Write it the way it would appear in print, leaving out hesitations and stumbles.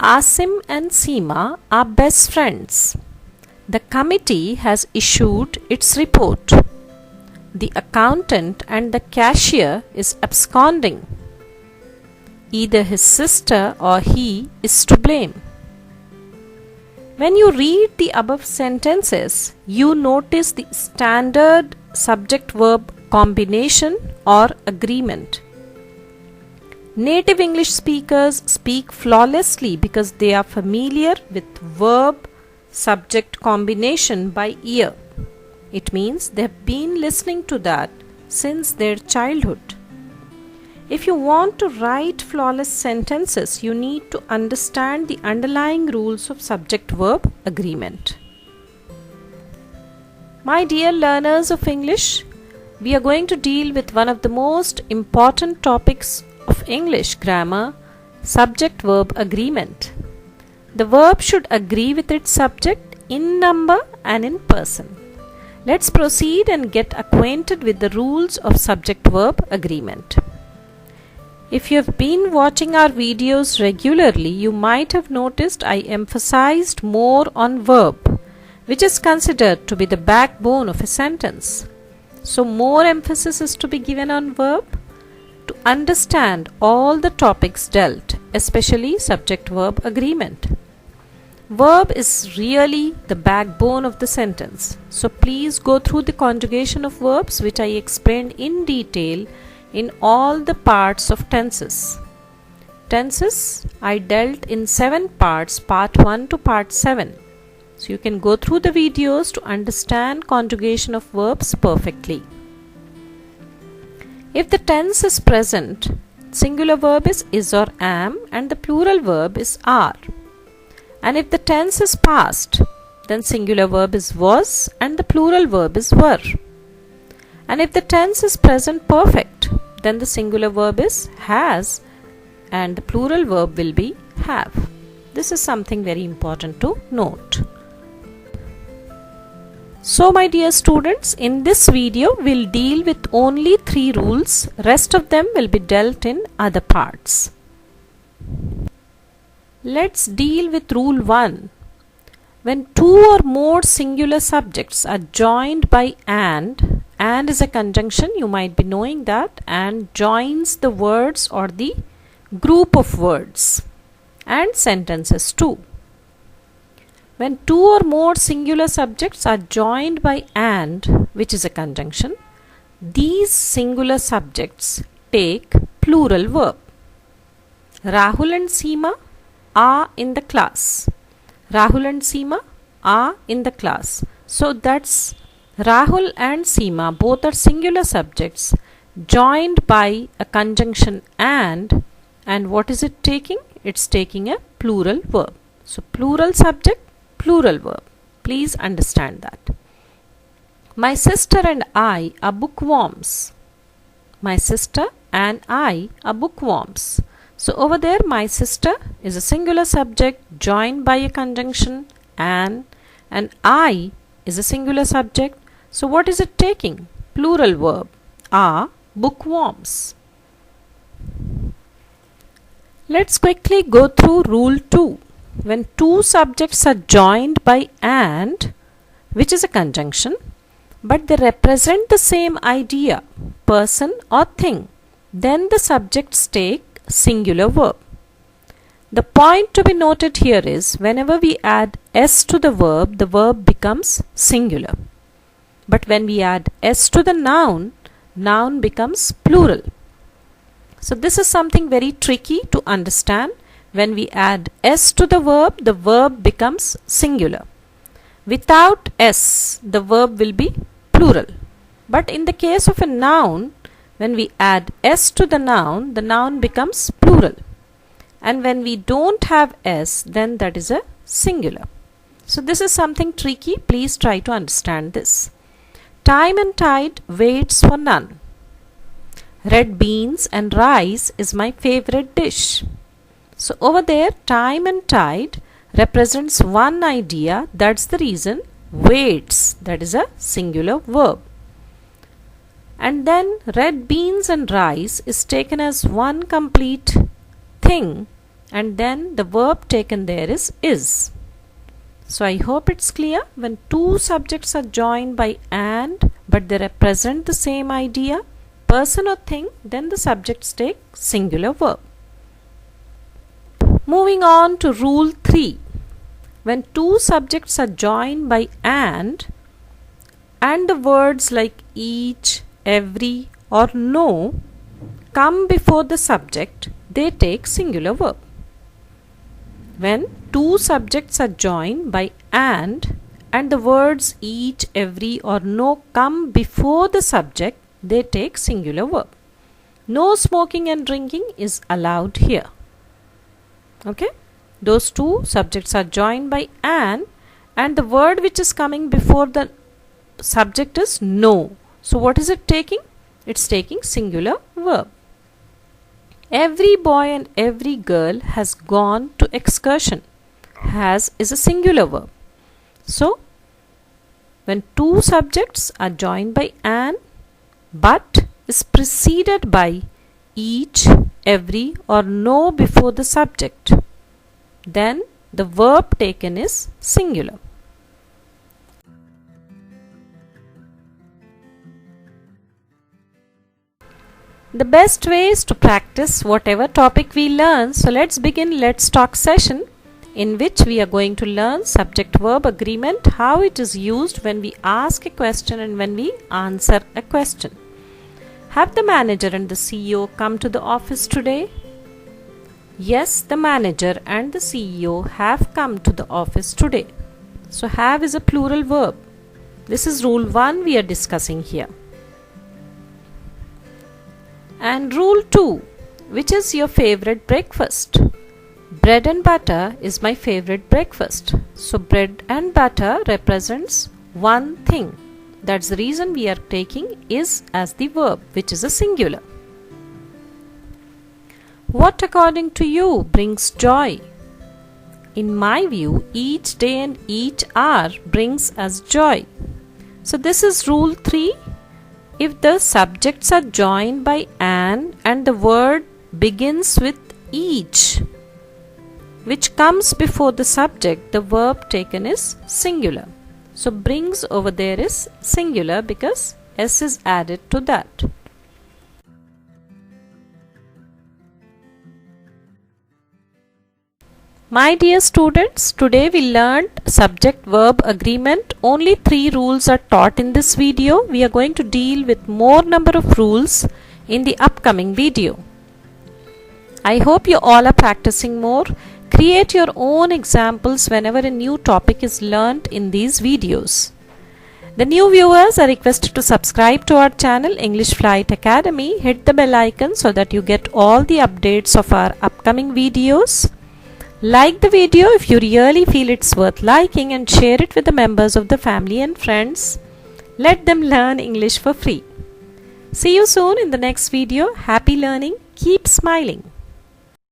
Asim and Seema are best friends. The committee has issued its report. The accountant and the cashier is absconding. Either his sister or he is to blame. When you read the above sentences, you notice the standard subject-verb combination or agreement. Native English speakers speak flawlessly because they are familiar with verb-subject combination by ear. It means they have been listening to that since their childhood. If you want to write flawless sentences, you need to understand the underlying rules of subject-verb agreement. My dear learners of English, we are going to deal with one of the most important topics of English grammar, subject-verb agreement. The verb should agree with its subject in number and in person. Let's proceed and get acquainted with the rules of subject-verb agreement. If you have been watching our videos regularly, you might have noticed I emphasized more on verb, which is considered to be the backbone of a sentence. So more emphasis is to be given on verb to understand all the topics dealt, especially subject-verb agreement. Verb is really the backbone of the sentence. So please go through the conjugation of verbs which I explained in detail in all the parts of tenses. Tenses I dealt in 7 parts, part 1 to part 7. So you can go through the videos to understand conjugation of verbs perfectly. If the tense is present, singular verb is or am and the plural verb is are. And if the tense is past, then singular verb is was and the plural verb is were. And if the tense is present perfect, then the singular verb is has and the plural verb will be have. This is something very important to note. So my dear students, in this video we'll deal with only 3 rules. Rest of them will be dealt in other parts. Let's deal with rule 1. When 2 or more singular subjects are joined by and is a conjunction, you might be knowing that, and joins the words or the group of words and sentences too. When 2 or more singular subjects are joined by and, which is a conjunction, these singular subjects take plural verb. Rahul and Seema are in the class. Rahul and Seema are in the class. So that's Rahul and Seema, both are singular subjects joined by a conjunction and what is it taking? It's taking a plural verb. So plural subject, plural verb. Please understand that. My sister and I are bookworms. My sister and I are bookworms. So over there my sister is a singular subject joined by a conjunction and I is a singular subject. So what is it taking? Plural verb. Are bookworms. Let's quickly go through rule 2. When 2 subjects are joined by and, which is a conjunction, but they represent the same idea, person or thing, then the subjects take singular verb. The point to be noted here is whenever we add s to the verb becomes singular. But when we add s to the noun becomes plural. So this is something very tricky to understand. When we add s to the verb becomes singular. Without s, the verb will be plural. But in the case of a noun, when we add s to the noun becomes plural. And when we don't have s, then that is a singular. So this is something tricky. Please try to understand this. Time and tide waits for none. Red beans and rice is my favorite dish. So over there, time and tide represents one idea. That's the reason waits, that is a singular verb. And then red beans and rice is taken as one complete thing and then the verb taken there is. So I hope it's clear. When two subjects are joined by and but they represent the same idea, person or thing, then the subjects take singular verb. Moving on to rule 3. When two subjects are joined by and the words like each, every or no come before the subject, they take singular verb. When two subjects are joined by and the words each, every or no come before the subject, they take singular verb. No smoking and drinking is allowed here. Okay? Those two subjects are joined by and the word which is coming before the subject is no. So what is it taking? It's taking singular verb. Every boy and every girl has gone to excursion. Has is a singular verb. So when two subjects are joined by an but is preceded by each, every or no before the subject, then the verb taken is singular. The best way is to practice whatever topic we learn. So let's begin Let's Talk session, in which we are going to learn subject-verb agreement, how it is used when we ask a question and when we answer a question. Have the manager and the CEO come to the office today? Yes, the manager and the CEO have come to the office today. So have is a plural verb. This is rule 1 we are discussing here. And rule 2, which is your favorite breakfast? Bread and butter is my favorite breakfast. So bread and butter represents one thing. That's the reason we are taking is as the verb, which is a singular. What according to you brings joy? In my view, each day and each hour brings us joy. So this is rule 3. If the subjects are joined by an and the word begins with each, which comes before the subject, the verb taken is singular. So brings over there is singular because s is added to that. My dear students, today we learned subject-verb agreement. Only 3 rules are taught in this video. We are going to deal with more number of rules in the upcoming video. I hope you all are practicing more. Create your own examples whenever a new topic is learnt in these videos. The new viewers are requested to subscribe to our channel English Flight Academy. Hit the bell icon so that you get all the updates of our upcoming videos. Like the video if you really feel it's worth liking, and share it with the members of the family and friends. Let them learn English for free. See you soon in the next video. Happy learning. Keep smiling.